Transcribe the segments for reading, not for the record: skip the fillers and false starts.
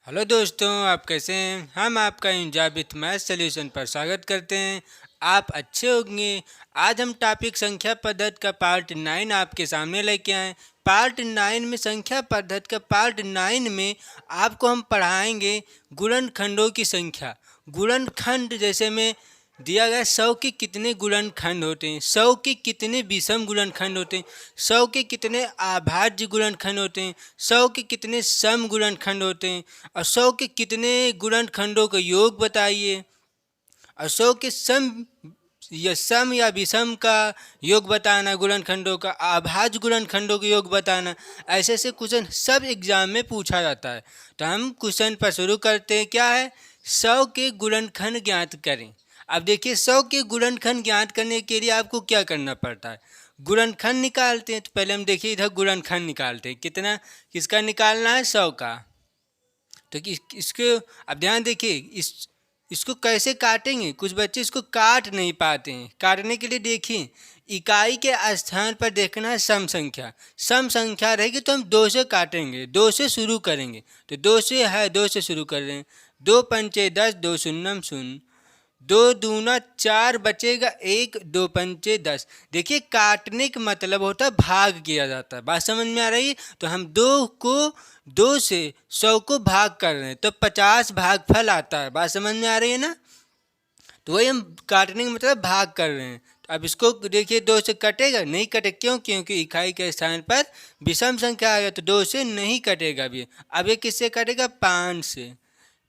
Hello दोस्तों, आप कैसे हैं। हम आपका इंजॉय विथ मैथ सॉल्यूशन पर स्वागत करते हैं। आप अच्छे होंगे। आज हम टॉपिक संख्या पद्धति का पार्ट 9 आपके सामने लेके आए। पार्ट 9 में संख्या पद्धति का पार्ट 9 में आपको हम पढ़ाएंगे गुणनखंडों की संख्या। गुणनखंड जैसे में दिया गया 100 के कितने गुणनखंड होते हैं, 100 के कितने विषम गुणनखंड होते हैं, 100 के कितने अभाज्य गुणनखंड होते हैं, 100 के कितने सम गुणनखंड होते हैं और 100 के कितने गुणनखंडों का योग बताइए। और 100 के सम या विषम का योग बताना, गुणनखंडों का अभाज्य गुणनखंडों का योग बताना। ऐसे ऐसे क्वेश्चन सब एग्जाम में पूछा जाता है। तो हम क्वेश्चन पर शुरू करते हैं। क्या है? 100 के गुणनखंड ज्ञात करें। अब देखिए, 100 के गुणनखंड ज्ञात करने के लिए आपको क्या करना पड़ता है। गुणनखंड निकालते हैं। तो पहले हम देखिए इधर गुणनखंड निकालते हैं। कितना किसका निकालना है? 100 का। तो इसको अब ध्यान देखिए, इसको कैसे काटेंगे। कुछ बच्चे इसको काट नहीं पाते हैं। काटने के लिए देखिए, इकाई के स्थान पर देखना है सम संख्या। सम संख्या रहेगी तो हम 2 से काटेंगे, 2 से शुरू करेंगे। तो 2 से है, 2 से शुरू कर रहे हैं। 2 पंचे 10, 2 शून्यम शून्य, 2 दूना 4 बचेगा 1, 2 पंचे 10। देखिए, काटने का मतलब होता है भाग किया जाता है। बात समझ में आ रही है। तो हम 2 से 100 को भाग कर रहे हैं तो 50 भागफल आता है। बात समझ में आ रही है ना। तो वही हम काटने का मतलब भाग कर रहे हैं। तो अब इसको देखिए, 2 से कटेगा नहीं, कटे क्यों? क्योंकि इकाई के स्थान पर विषम संख्या आ गया तो 2 से नहीं कटेगा भी। अब ये किससे कटेगा? 5 से।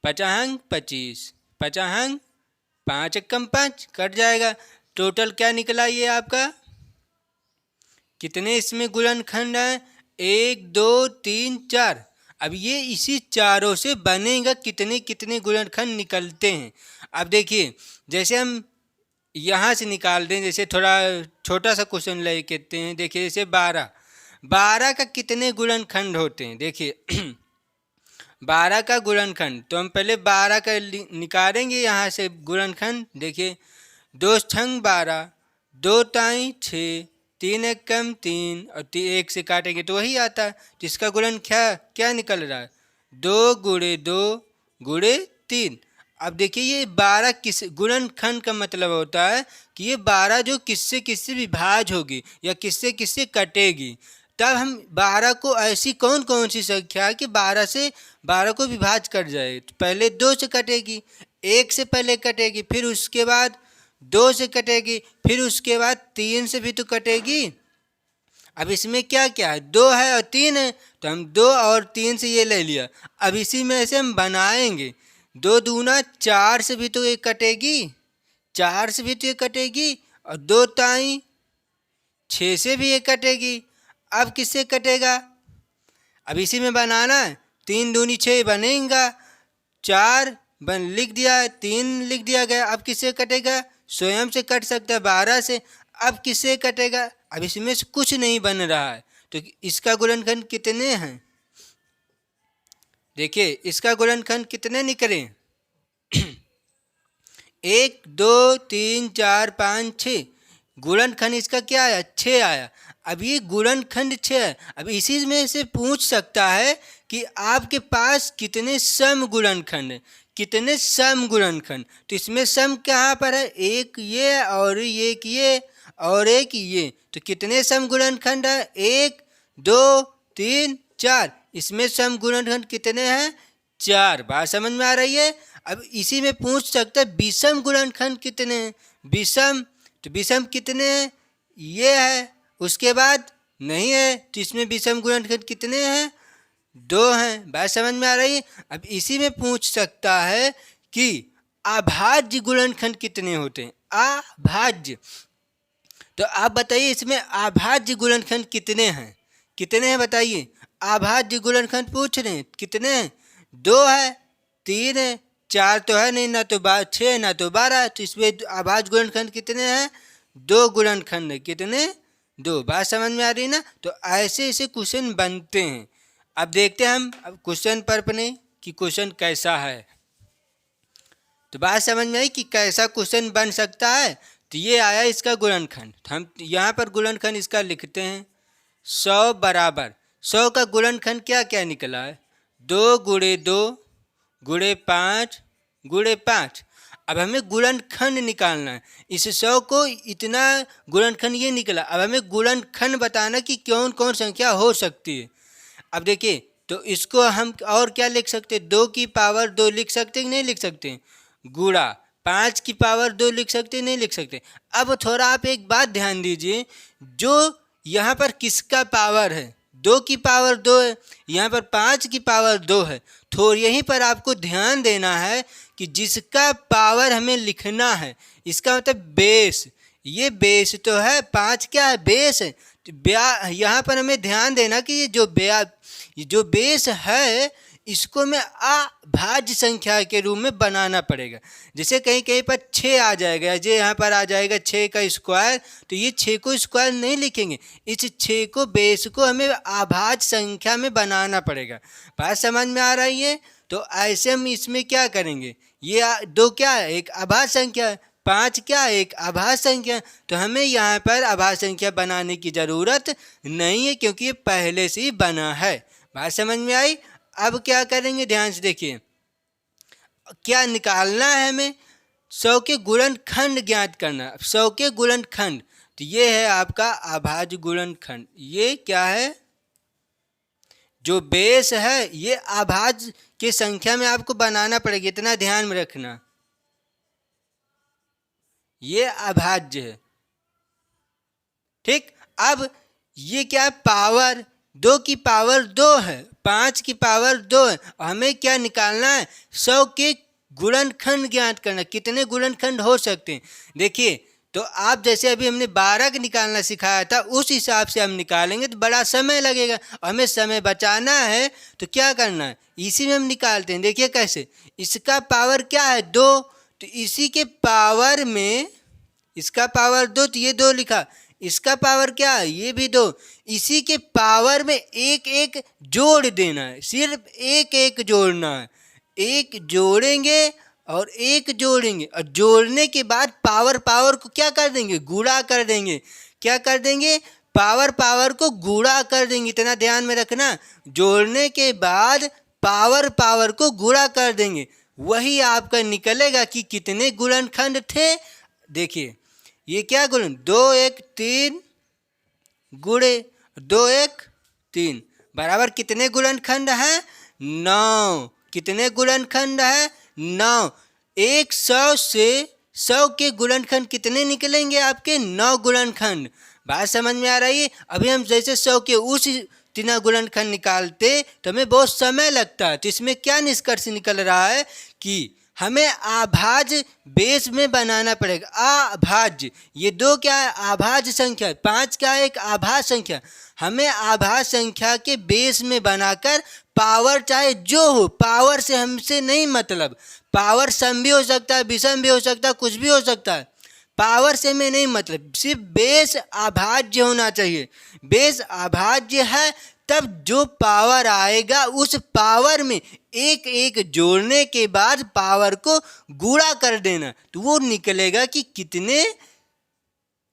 पचाहंग 25, पचाहंग 5 एकम 5 कट जाएगा। टोटल क्या निकला ये आपका? कितने इसमें गुणनखंड है? 1, 2, 3, 4। अब ये इसी चारों से बनेगा कितने कितने गुणनखंड निकलते हैं। अब देखिए, जैसे हम यहाँ से निकाल दें, जैसे थोड़ा छोटा सा क्वेश्चन ले लेते हैं। देखिए जैसे 12, 12 का कितने गुणनखंड होते हैं। देखिए 12 का गुणनखंड तो हम पहले 12 का निकालेंगे यहाँ से गुणनखंड। देखिए, 2 छंग 12, 2 ताई 6, 3 एकम 3 और 1 से काटेंगे तो वही आता है। तो इसका गुणन क्या निकल रहा है? 2 गुणे 2 गुणे 3। अब देखिए, ये 12 किस गुणनखंड का मतलब होता है कि ये 12 जो किससे किससे विभाज्य होगी या किससे किससे कटेगी। तब हम 12 को ऐसी कौन कौन सी संख्या है कि 12 से 12 को विभाज्य कर जाए। तो पहले 2 से कटेगी, 1 से पहले कटेगी, फिर उसके बाद 2 से कटेगी, फिर उसके बाद 3 से भी तो कटेगी। अब इसमें क्या क्या है? 2 है और 3 है तो हम 2 और 3 से ये ले लिया। अब इसी में से हम बनाएंगे। 2 दूना 4 से भी तो ये कटेगी, 4 से भी तो ये कटेगी और 2 ताई 6 से भी ये कटेगी। अब किससे कटेगा? अब इसी में बनाना है। 3 दूनी 6 बनेगा, 4 बन लिख दिया है, 3 लिख दिया गया। अब किससे कटेगा? स्वयं से कट सकता है 12 से। अब किससे कटेगा? अब इसमें से कुछ नहीं बन रहा है तो इसका गुणनखंड कितने हैं? देखिए, इसका गुणनखंड कितने निकले? 1, 2, 3, 4, 5, 6। गुणनखंड इसका क्या आया? 6 आया। अब ये गुणनखंड 6 है। अब इसी में से पूछ सकता है कि आपके पास कितने सम गुणनखंड हैं, कितने सम गुणनखंड। तो इसमें सम कहाँ पर है? एक ये और एक ये और एक ये। तो कितने सम गुणनखंड है? 1, 2, 3, 4। इसमें सम गुणनखंड कितने हैं? 4। बात समझ में आ रही है। अब इसी में पूछ सकता है विषम गुणनखंड कितने हैं। विषम, तो विषम कितने हैं? ये है। उसके बाद नहीं है तो इसमें विषम गुणनखंड कितने हैं? 2 हैं। बात समझ में आ रही है। अब इसी में पूछ सकता है कि अभाज्य गुणनखंड कितने होते हैं। अभाज्य, तो आप बताइए इसमें अभाज्य गुणनखंड कितने हैं? कितने हैं बताइए। अभाज्य गुणनखंड पूछ रहे हैं कितने हैं? 2 है, 3 है, 4 तो है नहीं, ना तो 6 ना तो 12। तो इसमें अभाज्य गुणनखंड कितने हैं? 2 गुणनखंड है। कितने? 2। बात समझ में आ रही ना। तो ऐसे ऐसे क्वेश्चन बनते हैं। अब देखते हैं हम अब क्वेश्चन पर अपने कि क्वेश्चन कैसा है। तो बात समझ में आई कि कैसा क्वेश्चन बन सकता है। तो ये आया इसका गुणनखंड। हम यहाँ पर गुणनखंड इसका लिखते हैं। 100 बराबर 100 का गुणनखंड क्या क्या निकला है? 2 गुणे 2 गुणे 5 गुणे 5। अब हमें गुणनखंड निकालना है। इस 100 को इतना गुणनखंड ये निकला। अब हमें गुणनखंड बताना कि कौन कौन संख्या हो सकती है। अब देखिए, तो इसको हम और क्या लिख सकते हैं? 2 की पावर 2 लिख सकते हैं कि नहीं लिख सकते? गुणा 5 की पावर 2 लिख सकते नहीं लिख सकते? अब थोड़ा आप एक बात ध्यान दीजिए, जो यहाँ पर किसका पावर है? 2 की पावर 2 है, यहाँ पर 5 की पावर 2 है। तो यहीं पर आपको ध्यान देना है कि जिसका पावर हमें लिखना है, इसका मतलब बेस, ये बेस तो है, 5 क्या है? बेस है। तो यहाँ पर हमें ध्यान देना कि ये जो बेस है, इसको मैं अभाज्य संख्या के रूप में बनाना पड़ेगा। जैसे कहीं कहीं पर 6 आ जाएगा, जो यहाँ पर आ जाएगा 6 का स्क्वायर, तो ये 6 को स्क्वायर नहीं लिखेंगे, इस 6 को बेस को हमें अभाज्य संख्या में बनाना पड़ेगा। बात समझ में आ रही है? तो ऐसे हम इसमें क्या करेंगे, ये 2 क्या है? एक अभाज्य संख्या है। 5 क्या है? एक अभाज्य संख्या। तो हमें यहाँ पर अभाज्य संख्या बनाने की ज़रूरत नहीं है, क्योंकि ये पहले से ही बना है। बात समझ में आई? अब क्या करेंगे, ध्यान से देखिए, क्या निकालना है हमें? 100 के गुणनखंड ज्ञात करना। 100 के गुणनखंड, तो ये है आपका अभाज्य गुणनखंड। ये क्या है? जो बेस है, ये अभाज्य की संख्या में आपको बनाना पड़ेगा, इतना ध्यान में रखना। ये अभाज्य है, ठीक। अब ये क्या है? पावर 2 की पावर 2 है, 5 की पावर 2 है। हमें क्या निकालना है? 100 के गुणनखंड ज्ञात करना। कितने गुणनखंड हो सकते हैं? देखिए, तो आप जैसे अभी हमने 12 का निकालना सिखाया था, उस हिसाब से हम निकालेंगे तो बड़ा समय लगेगा। हमें समय बचाना है तो क्या करना है, इसी में हम निकालते हैं। देखिए कैसे, इसका पावर क्या है? 2, तो इसी के पावर में, इसका पावर 2, तो ये 2 लिखा, इसका पावर क्या है? ये भी 2। इसी के पावर में एक एक जोड़ देना है, सिर्फ एक एक जोड़ना है। एक जोड़ेंगे और एक जोड़ेंगे, और जोड़ने के बाद पावर को क्या कर देंगे? गुणा कर देंगे। क्या कर देंगे? पावर को गुणा कर देंगे, इतना ध्यान में रखना। जोड़ने के बाद पावर को गुणा कर देंगे, वही आपका निकलेगा कि कितने गुणनखंड थे। देखिए, ये क्या गुणन, 2 1 3 गुणे 2 1 3 बराबर कितने गुणनखंड है? 9। कितने गुणनखंड है? 9। 100 से 100 के गुणनखंड कितने निकलेंगे आपके? 9 गुणनखंड। बात समझ में आ रही है? अभी हम जैसे 100 के उस 3 गुणनखंड निकालते तो हमें बहुत समय लगता है। तो इसमें क्या निष्कर्ष निकल रहा है कि हमें अभाज्य बेस में बनाना पड़ेगा। अभाज्य, ये 2 क्या है? अभाज्य संख्या है। 5 क्या है? एक अभाज्य संख्या। हमें अभाज्य संख्या के बेस में बनाकर पावर चाहे जो हो, पावर से हमसे नहीं मतलब। पावर सम भी हो सकता है, विषम भी हो सकता है, कुछ भी हो सकता है। पावर से में नहीं मतलब, सिर्फ बेस अभाज्य होना चाहिए। बेस अभाज्य है, तब जो पावर आएगा उस पावर में एक एक जोड़ने के बाद पावर को गुणा कर देना, तो वो निकलेगा कि कितने,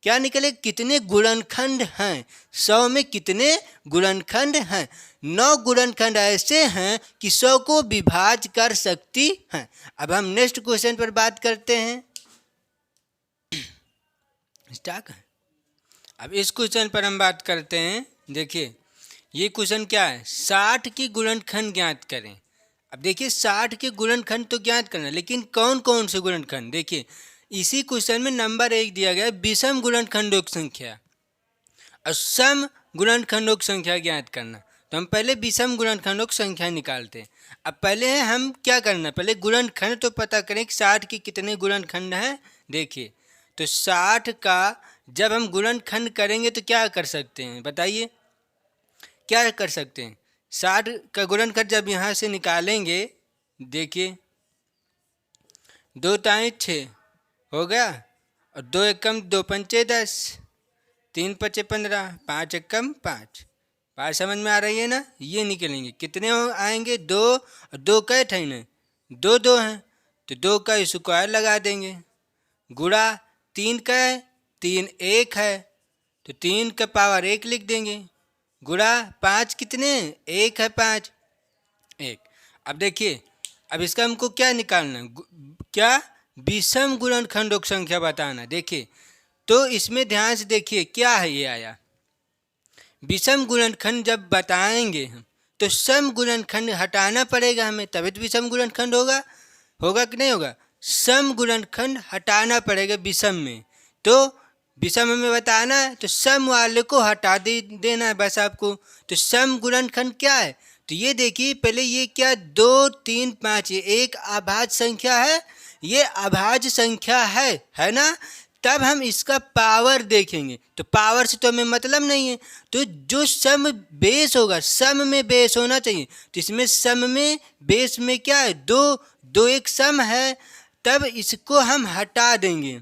क्या निकले, कितने गुणनखंड हैं। 100 में कितने गुणनखंड हैं? 9 गुणनखंड ऐसे हैं कि 100 को विभाज्य कर सकती हैं। अब हम नेक्स्ट क्वेश्चन पर बात करते हैं। स्टार्ट है। अब इस क्वेश्चन पर हम बात करते हैं। देखिए, ये क्वेश्चन क्या है? 60 की गुणनखंड ज्ञात करें। अब देखिए, 60 के गुणनखंड तो ज्ञात करना, लेकिन कौन कौन से गुणनखंड? देखिए, इसी क्वेश्चन में नंबर 1 दिया गया है विषम गुणनखंडों की संख्या और सम गुणनखंडों की संख्या ज्ञात करना। तो हम पहले विषम गुणनखंडों की संख्या निकालते हैं। अब पहले हम क्या करना, पहले गुणनखंड तो पता करें कि 60 के कितने गुणनखंड हैं। देखिए, तो 60 का जब हम गुणनखंड करेंगे तो क्या कर सकते हैं, बताइए क्या कर सकते हैं? 60 का गुणनखंड जब यहाँ से निकालेंगे, देखिए 2 ताई 6 हो गया, और 2 एकम 2 पंचे 10, 3 पचे 15, 5 एकम 5। बात समझ में आ रही है ना? ये निकलेंगे, कितने आएंगे? 2 और 2 कई थे ना, 2 2 हैं, तो 2 का स्क्वायर लगा देंगे। गुणा 3 का 3 1 है, तो 3 का पावर 1 लिख देंगे। गुणा 5 कितने? 1 है, 5 1। अब देखिए, अब इसका हमको क्या निकालना है? क्या विषम गुणनखंडों की संख्या बताना। देखिए तो इसमें ध्यान से देखिए क्या है, ये आया विषम गुणनखंड जब बताएंगे हम तो सम गुणनखंड हटाना पड़ेगा हमें, तभी तो विषम गुणनखंड होगा। होगा कि नहीं होगा? सम गुणनखंड हटाना पड़ेगा विषम में। तो विषम हमें बताना है तो सम वाले को हटा देना है बस आपको। तो सम गुणनखंड क्या है? तो ये देखिए पहले ये क्या 2 3 5 ये एक अभाज्य संख्या है, ये अभाज्य संख्या है ना। तब हम इसका पावर देखेंगे, तो पावर से तो हमें मतलब नहीं है। तो जो सम बेस होगा, सम में बेस होना चाहिए, तो इसमें सम में बेस में क्या है? 2 2 एक सम है। तब इसको हम हटा देंगे,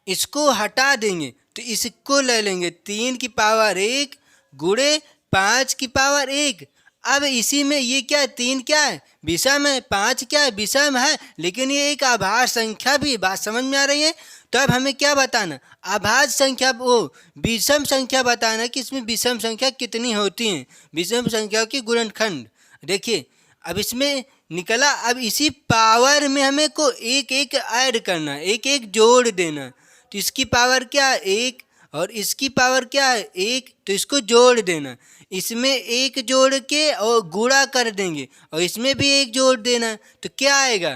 इसको हटा देंगे तो इसको ले लेंगे 3 की पावर 1 गुणे 5 की पावर 1। अब इसी में ये क्या है? 3 क्या है? विषम है। 5 क्या है? विषम है। लेकिन ये एक अभाज्य संख्या भी, बात समझ में आ रही है? तो अब हमें क्या बताना? अभाज्य संख्या, वो विषम संख्या बताना कि इसमें विषम संख्या कितनी होती हैं, विषम संख्या की गुणनखंड। देखिए अब इसमें निकला, अब इसी पावर में हमें को एक एक ऐड करना, एक एक जोड़ देना। तो इसकी पावर क्या है? 1 और इसकी पावर क्या है? 1। तो इसको जोड़ देना, इसमें 1 जोड़ के और गुणा कर देंगे और इसमें भी 1 जोड़ देना। तो क्या आएगा?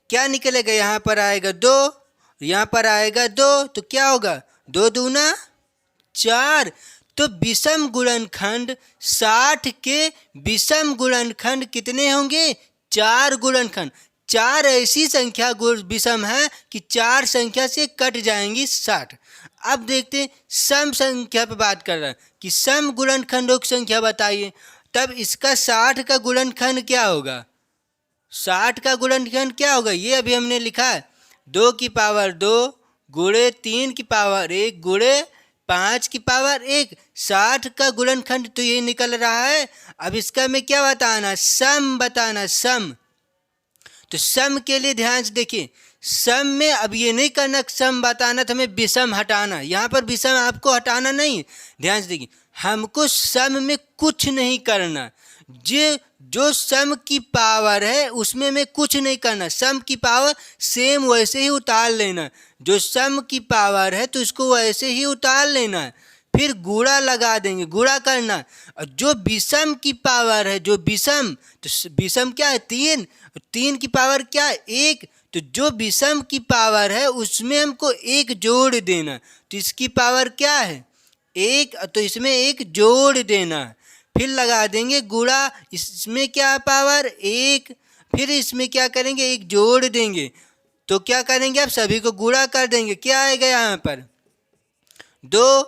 क्या निकलेगा? यहाँ पर आएगा 2, यहाँ पर आएगा 2, तो क्या होगा? 2 दूना 4। तो विषम गुणनखंड 60 के विषम गुणनखंड कितने होंगे? 4 गुणनखंड। 4 ऐसी संख्या विषम है कि 4 संख्या से कट जाएंगी 60। अब देखते हैं सम संख्या पर बात कर रहा है कि सम गुणनखंडों की संख्या बताइए। तब इसका 60 का गुणनखंड क्या होगा? 60 का गुणनखंड क्या होगा? ये अभी हमने लिखा है 2 की पावर 2 गुणे 3 की पावर 1 गुणे 5 की पावर 1। 60 का गुणनखंड तो ये निकल रहा है। अब इसका में क्या बताना? सम बताना, सम। तो सम के लिए ध्यान से देखिए, सम में अब ये नहीं करना सम बताना तो हमें विषम हटाना। यहाँ पर विषम आपको हटाना नहीं, ध्यान से देखिए, हमको सम में कुछ नहीं करना। जो सम की पावर है उसमें में कुछ नहीं करना, सम की पावर सेम वैसे ही उतार लेना। जो सम की पावर है तो उसको वैसे ही उतार लेना है, फिर गुणा लगा देंगे, गुणा करना। और जो विषम की पावर है, जो विषम, तो विषम क्या है? 3। 3 की पावर क्या है? 1। तो जो विषम की पावर है उसमें हमको 1 जोड़ देना। तो इसकी पावर क्या है? 1, तो इसमें 1 जोड़ देना, फिर लगा देंगे गुणा। इसमें क्या पावर? 1। फिर इसमें क्या करेंगे? 1 जोड़ देंगे। तो क्या करेंगे? अब सभी को गुणा कर देंगे। क्या आएगा यहाँ पर? 2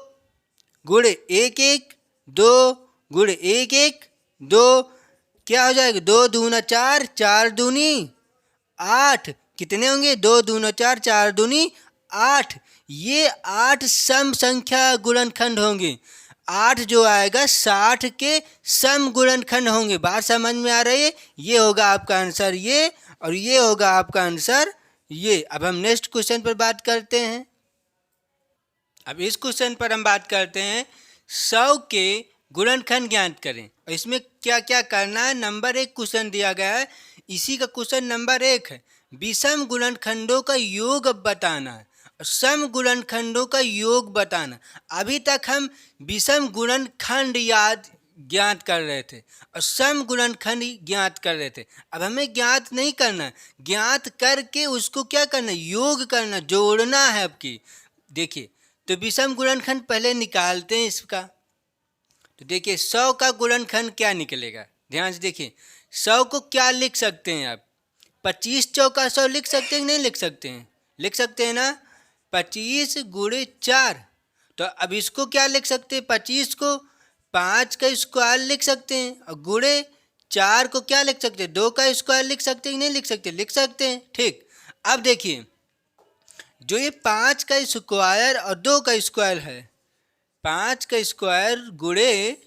गुणे 1 1, 2 गुणे 1 1, 2। क्या हो जाएगा? 2 दूना 4, 4 दूनी 8। कितने होंगे? 2 दूना 4, 4 दूनी 8। ये 8 सम संख्या गुणनखंड होंगे। 8 जो आएगा 60 के सम गुणनखंड होंगे। बात समझ में आ रही है? ये होगा आपका आंसर ये, और ये होगा आपका आंसर ये। अब हम नेक्स्ट क्वेश्चन पर बात करते हैं। अब इस क्वेश्चन पर हम बात करते हैं 100 के गुणनखंड ज्ञात करें। और इसमें क्या क्या करना है? नंबर 1 क्वेश्चन दिया गया है, इसी का क्वेश्चन नंबर 1 है। विषम गुणनखंडों का योग बताना है और सम गुणनखंडों का योग बताना। अभी तक हम विषम गुणनखंड ज्ञात कर रहे थे और सम गुणनखंड ज्ञात कर रहे थे। अब हमें ज्ञात नहीं करना, ज्ञात करके उसको क्या करना? योग करना, जोड़ना है आपकी। देखिए तो विषम गुणनखंड पहले निकालते हैं इसका। तो देखिए 100 का गुणनखंड क्या निकलेगा? ध्यान से देखिए, 100 को क्या लिख सकते हैं आप? 25 चौका 100 लिख सकते हैं कि नहीं लिख सकते हैं? लिख सकते हैं ना। 25 गुणे 4। तो अब इसको क्या लिख सकते हैं? 25 को 5 का स्क्वायर लिख सकते हैं और गुणे 4 को क्या लिख सकते हैं? 2 का स्क्वायर लिख सकते हैं कि नहीं लिख सकते? लिख सकते हैं। ठीक, अब देखिए जो ये 5 का स्क्वायर और 2 का स्क्वायर है, 5 का स्क्वायर गुणे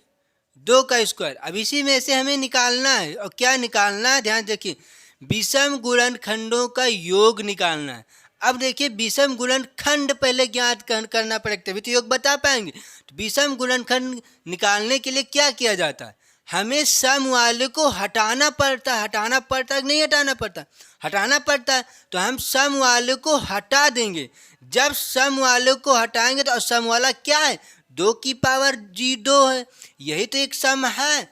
2 का स्क्वायर, अब इसी में से हमें निकालना है। और क्या निकालना है? ध्यान देखिए, विषम गुणनखंडों का योग निकालना है। अब देखिए विषम गुणनखंड पहले ज्ञात करना पड़ेगा, तभी तो योग बता पाएंगे। तो विषम गुणनखंड निकालने के लिए क्या किया जाता है? हमें सम वाले को हटाना पड़ता कि नहीं हटाना पड़ता? हटाना पड़ता है। तो हम सम वाले को हटा देंगे। जब सम वाले को हटाएंगे तो सम वाला क्या है? 2 की पावर 2 है, यही तो एक सम है।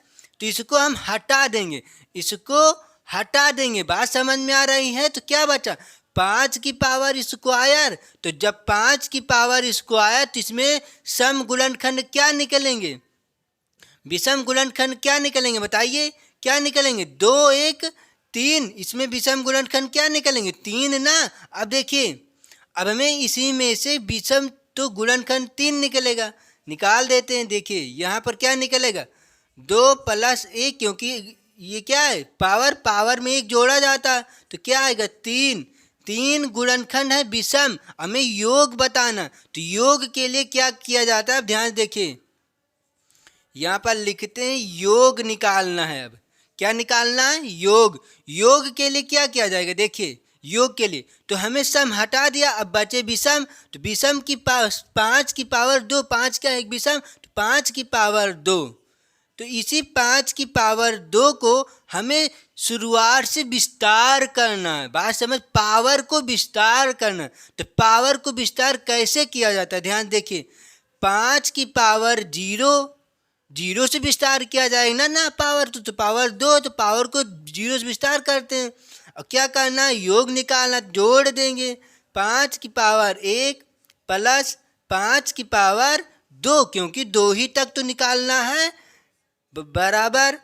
तो इसको हम हटा देंगे, इसको हटा देंगे। बात समझ में आ रही है? तो क्या बचा? 5 की पावर स्क्वायर। तो जब 5 की पावर स्क्वायर तो इसमें सम गुणनखंड क्या निकलेंगे? विषम गुणनखंड क्या निकलेंगे? बताइए क्या निकलेंगे? 2 1 3। इसमें विषम गुणनखंड क्या निकलेंगे? 3 ना। अब देखिए, अब हमें इसी में से विषम तो गुणनखंड 3 निकलेगा, निकाल देते हैं। देखिए यहाँ पर क्या निकलेगा? 2 + 1, क्योंकि ये क्या है? पावर में 1 जोड़ा जाता है तो क्या आएगा? 3। 3 गुणनखंड है विषम। हमें योग बताना, तो योग के लिए क्या किया जाता है? अब ध्यान देखिए, यहाँ पर लिखते हैं योग निकालना है। अब क्या निकालना है? योग। योग के लिए क्या किया जाएगा? देखिए योग के लिए तो हमें सम हटा दिया, अब बचे विषम। तो विषम की 5 की पावर 2, 5 का एक विषम तो 5 की पावर 2। तो इसी 5 की पावर 2 को हमें शुरुआत से विस्तार करना है। बात समझ? पावर को विस्तार करना। तो पावर को विस्तार कैसे किया जाता है? ध्यान देखिए, 5 की पावर 0 से विस्तार किया जाएगा ना पावर। तो पावर 2, तो पावर को 0 से विस्तार करते हैं। और क्या करना है? योग निकालना। जोड़ देंगे 5 की पावर 1 + 5 की पावर 2, क्योंकि 2 ही तक तो निकालना है, बराबर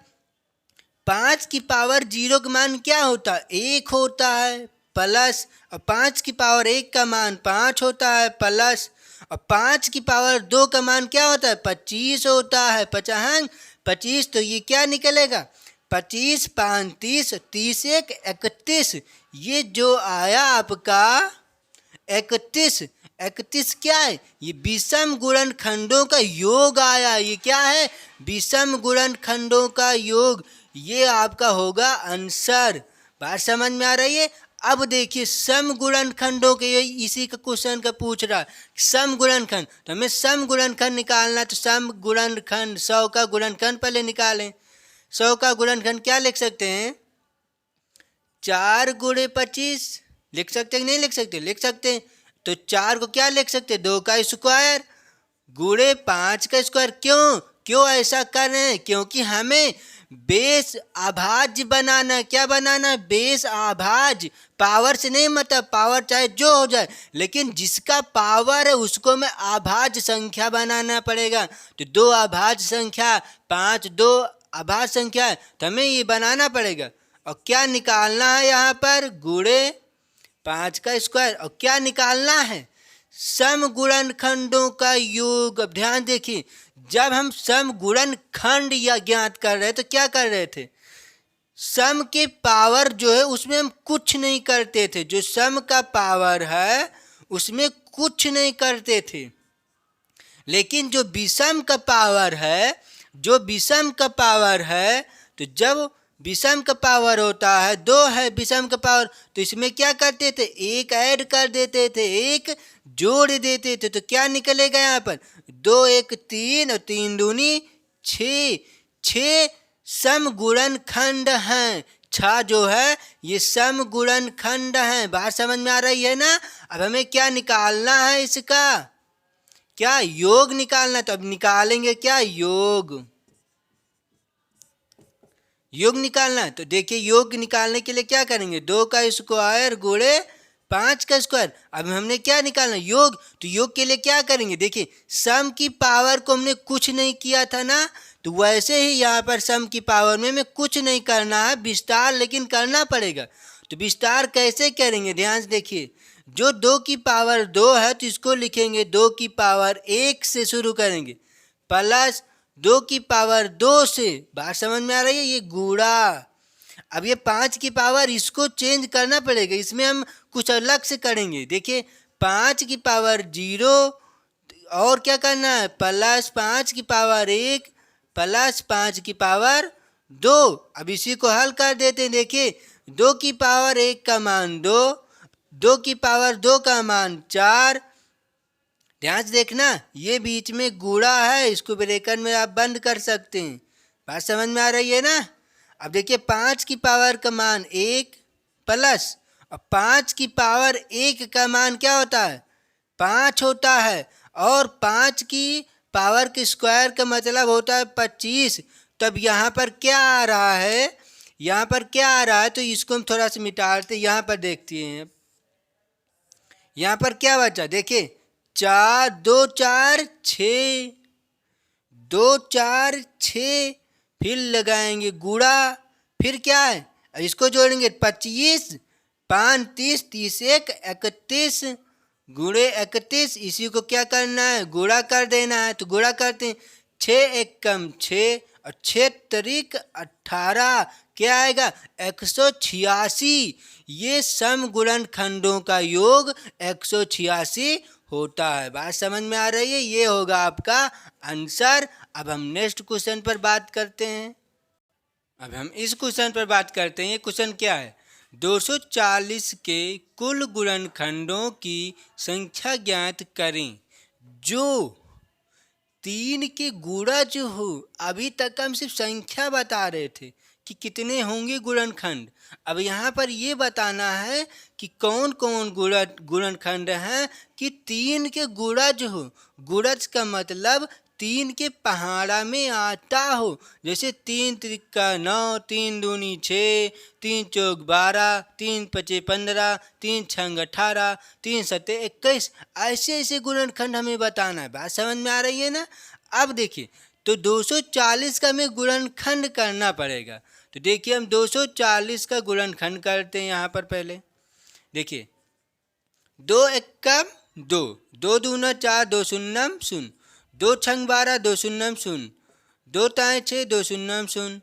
5 की पावर 0 का मान क्या होता है? 1 होता है, प्लस, और 5 की पावर 1 का मान 5 होता है, प्लस, और 5 की पावर 2 का मान क्या होता है? 25 होता है। 25, तो ये क्या निकलेगा? 25 5 30, 30 1 31। ये जो आया आपका 31, 31 क्या है? ये विषम गुणनखंडों का योग आया। ये क्या है? विषम गुणनखंडों का योग। ये आपका होगा आंसर। बात समझ में आ रही है? अब देखिए सम गुणनखंडों के, इसी का क्वेश्चन का पूछ रहा है सम गुणनखंड। तो हमें सम गुणनखंड निकालना, तो सम गुणनखंड 100 का गुणनखंड पहले निकालें। 100 का गुणनखंड क्या लिख सकते हैं? 4 × 25 लिख सकते हैं कि नहीं लिख सकते? लिख सकते हैं। तो 4 को क्या लिख सकते हैं? 2 का स्क्वायर गुणे 5 का स्क्वायर। क्यों ऐसा कर रहे हैं? क्योंकि हमें बेस अभाज्य बनाना। क्या बनाना? बेस अभाज्य। पावर से नहीं, मतलब पावर चाहे जो हो जाए, लेकिन जिसका पावर है उसको हमें अभाज्य संख्या बनाना पड़ेगा। तो 2 अभाज्य संख्या, 5 2 अभाज्य संख्या है, तो हमें ये बनाना पड़ेगा। और क्या निकालना है यहाँ पर? गुणे 5 का स्क्वायर। और क्या निकालना है? सम गुणनखंडों का योग। अब ध्यान देखिए, जब हम सम गुणनखंड या ज्ञात कर रहे तो क्या कर रहे थे? सम के पावर जो है उसमें हम कुछ नहीं करते थे। जो सम का पावर है उसमें कुछ नहीं करते थे। लेकिन जो विषम का पावर है, तो जब विषम का पावर होता है 2 है विषम का पावर, तो इसमें क्या करते थे? 1 ऐड कर देते थे, 1 जोड़ देते थे। तो क्या निकलेगा यहाँ पर? 2 1 3 और 3 दूनी 6। 6 सम गुणनखंड हैं। 6 जो है ये सम गुणनखंड हैं। बात समझ में आ रही है ना? अब हमें क्या निकालना है? इसका क्या? योग निकालना। तो अब निकालेंगे क्या? योग निकालना है। तो देखिए योग निकालने के लिए क्या करेंगे? 2 का स्क्वायर गुणे 5 का स्क्वायर। अब हमने क्या निकालना? योग। तो योग के लिए क्या करेंगे? देखिए सम की पावर को हमने कुछ नहीं किया था ना, तो वैसे ही यहाँ पर सम की पावर में हमें कुछ नहीं करना है, विस्तार लेकिन करना पड़ेगा। तो विस्तार कैसे करेंगे? ध्यान से देखिए, जो 2 की पावर 2 है तो इसको लिखेंगे 2 की पावर 1 से शुरू करेंगे, प्लस 2 की पावर 2 से। बात समझ में आ रही है? ये गुणा। अब ये 5 की पावर, इसको चेंज करना पड़ेगा, इसमें हम कुछ अलग से करेंगे। देखिए 5 की पावर 0 और क्या करना है? प्लस 5 की पावर 1 प्लस 5 की पावर 2। अब इसी को हल कर देते हैं। देखिए 2 की पावर 1 का मान 2, 2 की पावर 2 का मान 4। ध्यान से देखना, ये बीच में गुणा है, इसको ब्रैकेट में आप बंद कर सकते हैं। बात समझ में आ रही है ना। अब देखिए 5 की पावर का मान 1 प्लस और 5 की पावर 1 का मान क्या होता है, 5 होता है, और 5 की पावर के स्क्वायर का मतलब होता है 25। तब यहाँ पर क्या आ रहा है, यहाँ पर क्या आ रहा है, तो इसको हम थोड़ा सा मिटाते, यहाँ पर देखते हैं। यहाँ पर क्या बचा, देखिए 4 2 4 6, 2 4 6, फिर लगाएंगे गुणा, फिर क्या है, इसको जोड़ेंगे 25, 5 30, 30 1 31, गुणे 31, इसी को क्या करना है, गुणा कर देना है। तो गुणा करते हैं, 6 1 कम 6 और 6 तरीक 18, क्या आएगा 186। ये समगुणनखंडों का योग 186 होता है। बात समझ में आ रही है, ये होगा आपका आंसर। अब हम नेक्स्ट क्वेश्चन पर बात करते हैं। अब हम इस क्वेश्चन पर बात करते हैं। ये क्वेश्चन क्या है, 240 के कुल गुणनखंडों की संख्या ज्ञात करें जो 3 के गुणा जो हो। अभी तक हम सिर्फ संख्या बता रहे थे कि कितने होंगे गुणनखंड। अब यहाँ पर ये बताना है कि कौन कौन गुणनखंड हैं कि 3 के गुणा जो हो। गुणज का मतलब 3 के पहाड़ा में आता हो। जैसे 3 त्रिका 9, 3 दूनी 6, 3 चौक 12, 3 पचे 15, 3 छंग 18, 3 सत्ते 21, ऐसे ऐसे गुणनखंड हमें बताना है। बात समझ में आ रही है ना। अब देखिए, तो 240 का हमें गुणनखंड करना पड़ेगा। तो देखिए हम 240 का गुणनखंड करते हैं। यहाँ पर पहले देखिए 2 एकम 2, 2 दूना 4, 2 शून्यम 0, 2 छंग 12, 2 शून्यम 0, 2 ताए 6, 2 शून्यम 0,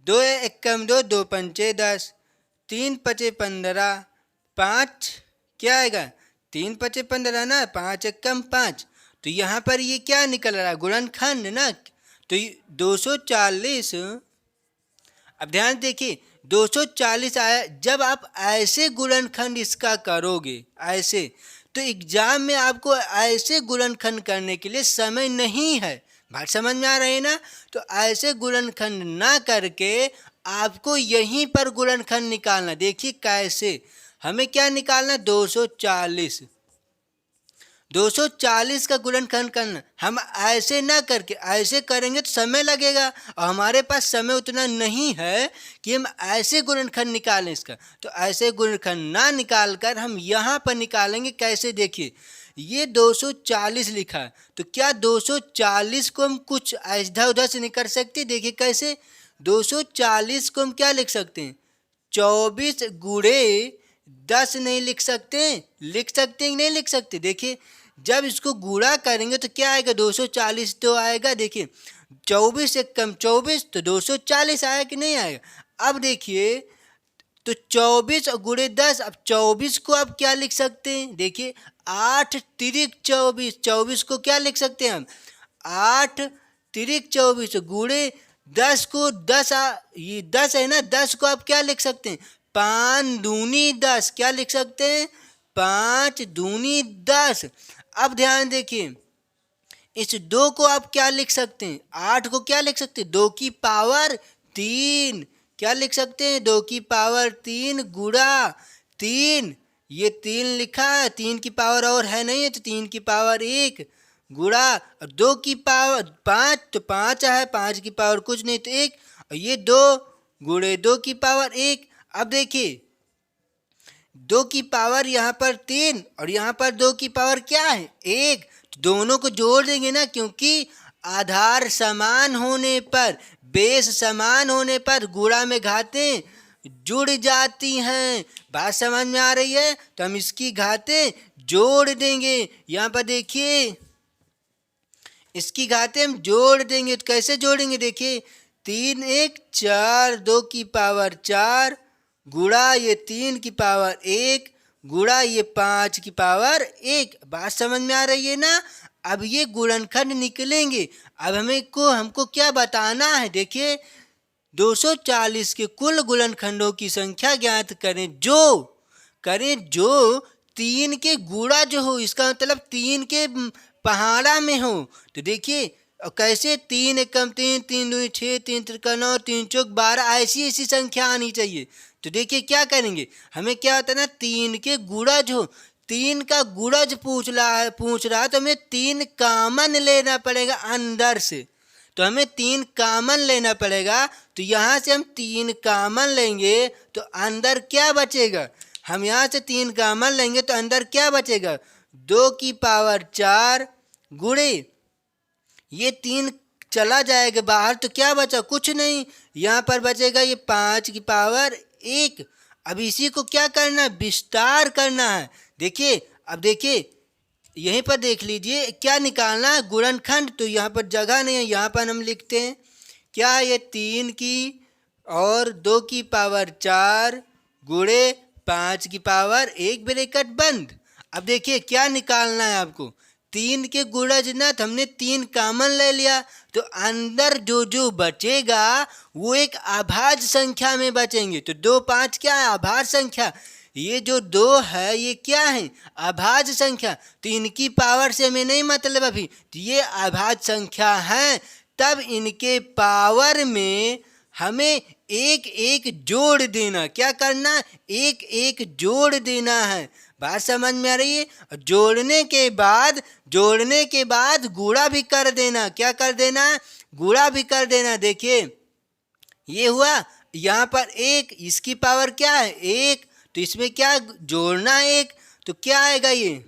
2 एकम 2, 2 पंचे 10, 3 पचे 15, 5 क्या आएगा, 3 पचे 15 ना, 5 एकम 5। तो यहाँ पर ये क्या निकल रहा है, गुणनखंड ना। तो 240, अब ध्यान देखिए 240 आया। जब आप ऐसे गुणनखंड इसका करोगे ऐसे, तो एग्जाम में आपको ऐसे गुणनखंड करने के लिए समय नहीं है। बात समझ में आ रही है ना। तो ऐसे गुणनखंड ना करके आपको यहीं पर गुणनखंड निकालना। देखिए कैसे, हमें क्या निकालना, 240, 240 का गुणनखंड करना। हम ऐसे ना करके ऐसे करेंगे तो समय लगेगा, और हमारे पास समय उतना नहीं है कि हम ऐसे गुणनखंड निकालें इसका। तो ऐसे गुणनखंड ना निकाल कर हम यहाँ पर निकालेंगे। कैसे, देखिए ये 240 लिखा है, तो क्या 240 को हम कुछ इधर उधर से नहीं कर सकते। देखिए कैसे, 240 को हम क्या लिख सकते हैं, 24 गुणे 10 नहीं लिख सकते, लिख सकते हैं नहीं लिख सकते। देखिए जब इसको गुणा करेंगे तो क्या आएगा, 240 तो आएगा। देखिए 24 से कम 24, तो 240 आया कि नहीं आएगा। अब देखिए तो 24 और गुणे 10, अब 24 को आप क्या लिख सकते हैं, देखिए 8 तिरिक 24, 24 को क्या लिख सकते हैं हम, 8 तिरिक 24 गुणे 10 को 10 ये 10 है ना, 10 को आप क्या लिख सकते हैं, 5 दूनी 10, क्या लिख सकते हैं, 5 दूनी 10। अब ध्यान देखिए, इस 2 को आप क्या लिख सकते हैं, 8 को क्या लिख सकते हैं, 2 की पावर 3, क्या लिख सकते हैं, 2 की पावर 3 गुणा 3, ये 3 लिखा है, 3 की पावर और है नहीं है, तो 3 की पावर 1 गुणा, और 2 की पावर 5, तो 5 है, 5 की पावर कुछ नहीं तो 1, और ये 2 गुणे 2 की पावर 1। अब देखिए 2 की पावर यहाँ पर 3 और यहाँ पर 2 की पावर क्या है, 1। तो दोनों को जोड़ देंगे ना, क्योंकि आधार समान होने पर, बेस समान होने पर गुणा में घातें जुड़ जाती हैं। बात समझ में आ रही है। तो हम इसकी घातें जोड़ देंगे। यहाँ पर देखिए इसकी घातें हम जोड़ देंगे। तो कैसे जोड़ेंगे, देखिए 3 1 4, 2 की पावर 4 गुणा ये 3 की पावर 1 गुणा ये 5 की पावर 1। बात समझ में आ रही है ना। अब ये गुणनखंड निकलेंगे। अब हमको क्या बताना है, देखिए 240 के कुल गुणनखंडों की संख्या ज्ञात करें जो 3 के गुणा जो हो, इसका मतलब 3 के पहाड़ा में हो। तो देखिए और कैसे 3 एकम 3, 3 दूनी 6, 3 त्रिका 9, 3 चौक 12, ऐसी ऐसी संख्या आनी चाहिए। तो देखिए क्या करेंगे, हमें क्या होता है ना, 3 के गुणज हो, 3 का गुणज पूछ रहा है तो हमें 3 कॉमन लेना पड़ेगा अंदर से। तो हमें 3 कॉमन लेना पड़ेगा। तो यहाँ से हम 3 कॉमन लेंगे तो अंदर क्या बचेगा, हम यहाँ से 3 कॉमन लेंगे तो अंदर क्या बचेगा, 2 की पावर 4 गुणे ये 3 चला जाएगा बाहर तो क्या बचा, कुछ नहीं, यहाँ पर बचेगा ये 5 की पावर 1। अब इसी को क्या करना है, विस्तार करना है। देखिए अब देखिए यहीं पर देख लीजिए क्या निकालना है, गुणनखंड। तो यहाँ पर जगह नहीं है, यहाँ पर हम लिखते हैं क्या, ये 3 की और 2 की पावर 4 गुणे 5 की पावर 1 ब्रैकेट बंद। अब देखिए क्या निकालना है आपको, 3 के गुणज ना, तो हमने 3 कॉमन ले लिया तो अंदर जो जो बचेगा वो एक अभाज्य संख्या में बचेंगे। तो 2 5 क्या है, अभाज्य संख्या। ये जो 2 है ये क्या है, अभाज्य संख्या। तो इनकी पावर से हमें नहीं मतलब अभी, तो ये अभाज्य संख्या है। तब इनके पावर में हमें एक एक जोड़ देना, क्या करना, एक एक जोड़ देना है। बात समझ में आ रही है। जोड़ने के बाद गुणा भी कर देना, क्या कर देना, गुणा भी कर देना। देखिए ये हुआ, यहाँ पर 1, इसकी पावर क्या है 1, तो इसमें क्या जोड़ना 1, तो क्या आएगा ये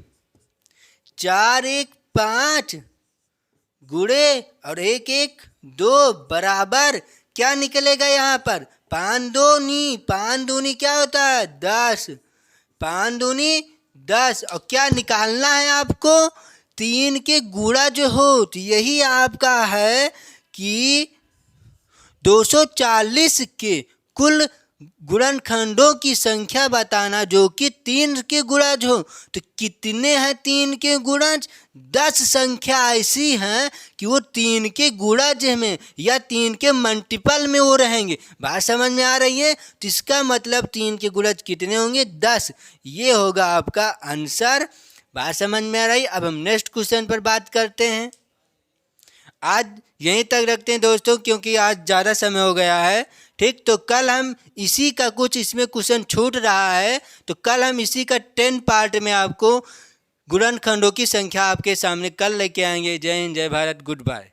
4 1 5 गुणे और 1 1 2 बराबर क्या निकलेगा यहाँ पर 5 दूनी क्या होता है 10, 5 दूनी 10। और क्या निकालना है आपको, 3 के गुणा जो हो, तो यही आपका है कि 240 के कुल गुणनखंडों की संख्या बताना जो कि 3 के गुणज हो। तो कितने हैं 3 के गुणज, 10 संख्या ऐसी हैं कि वो 3 के गुणज में या 3 के मल्टीपल में वो रहेंगे। बात समझ में आ रही है। तो इसका मतलब 3 के गुणज कितने होंगे 10, ये होगा आपका आंसर। बात समझ में आ रही है। अब हम नेक्स्ट क्वेश्चन पर बात करते हैं। आज यहीं तक रखते हैं दोस्तों, क्योंकि आज ज़्यादा समय हो गया है। ठीक, तो कल हम इसी का कुछ इसमें क्वेश्चन छूट रहा है, तो कल हम इसी का 10 पार्ट में आपको गुणनखंडों की संख्या आपके सामने कल लेके आएंगे। जय हिंद, जय भारत, गुड बाय।